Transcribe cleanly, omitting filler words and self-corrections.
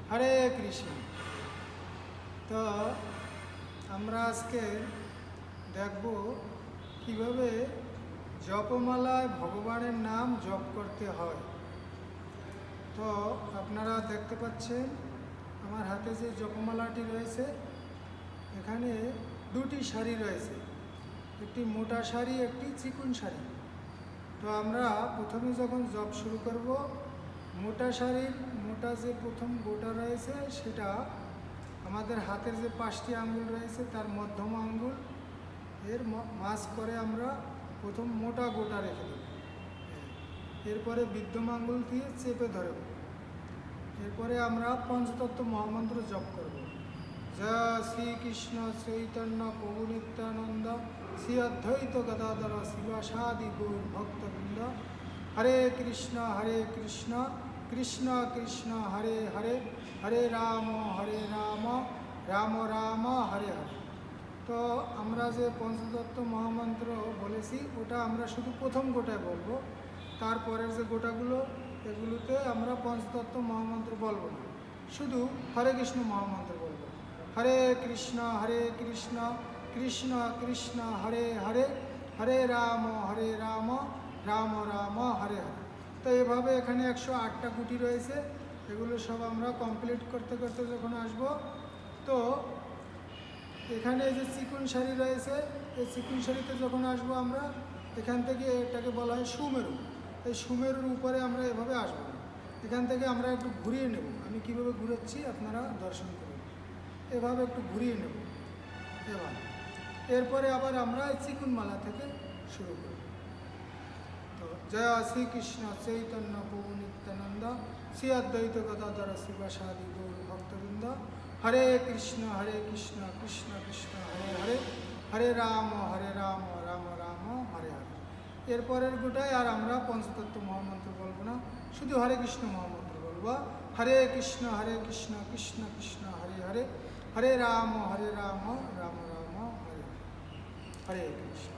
হরে কৃষ্ণ। তো আমরা আজকে দেখব কিভাবে জপমালায় ভগবানের নাম জপ করতে হয়। তো আপনারা দেখতে পাচ্ছেন আমার হাতে যে জপমালাটি রয়েছে, এখানে দুটি সারি রয়েছে, একটি মোটা সারি, একটি চিকন সারি। তো আমরা প্রথমে যখন জপ শুরু করব, মোটা সারির মোটা যে প্রথম গোটা রয়েছে সেটা আমাদের হাতের যে 5টি আঙ্গুল রয়েছে তার মধ্যম আঙ্গুল এর মাঝ করে আমরা প্রথম মোটা গোটা রেখে দেব। এরপরে বিদ্যম আঙ্গুল দিয়ে চেপে ধরব। এরপরে আমরা পঞ্চতত্ত্ব মহামন্ত্র জপ করব। জয় শ্রীকৃষ্ণ চৈতন্য প্রভু নিত্যানন্দ শ্রী অদ্বৈত গদাধর শিবাসাদি গৌর ভক্তবৃন্দ। হরে কৃষ্ণ কৃষ্ণ কৃষ্ণ হরে হরে, হরে রাম রাম রাম হরে হরে। তো আমরা যে পঞ্চতত্ত্ব মহামন্ত্র বলেছি ওটা আমরা শুধু প্রথম গোটায় বলবো, তারপরের যে গোটাগুলো এগুলোতে আমরা পঞ্চতত্ত্ব মহামন্ত্র বলবো না, শুধু হরে কৃষ্ণ মহামন্ত্র বলবো। হরে কৃষ্ণ কৃষ্ণ কৃষ্ণ হরে হরে, হরে রাম রাম রাম হরে হরে। তো এভাবে এখানে 108টা গুটি রয়েছে, এগুলো সব আমরা কমপ্লিট করতে করতে যখন আসব, তো এখানে যে চিকন সারি রয়েছে এই চিকন সারিতে যখন আসব আমরা, এখান থেকে এটাকে বলা হয় সুমেরু। এই সুমেরুর উপরে আমরা এভাবে আসব, এখান থেকে আমরা একটু ঘুরিয়ে নেব। আমি কীভাবে ঘুরাচ্ছি আপনারা দর্শন করুন। এভাবে একটু ঘুরিয়ে নেব এরপরে আবার আমরা এই চিকন মালা থেকে শুরু করব। তো জয় শ্রীকৃষ্ণ চৈতন্য প্রভু নিত্যানন্দ শ্রী অদ্বৈত গদাধর শিবাসাদি গৌর ভক্তবৃন্দ। হরে কৃষ্ণ কৃষ্ণ কৃষ্ণ হরে হরে, হরে রাম রাম রাম হরে হরে। এরপরের গোটায় আর আমরা পঞ্চতত্ত্ব মহামন্ত্র বলবো না, শুধু হরে কৃষ্ণ মহামন্ত্র বলবো। হরে কৃষ্ণ কৃষ্ণ কৃষ্ণ হরে হরে, হরে রাম রাম রাম হরে হরে। হরে কৃষ্ণ।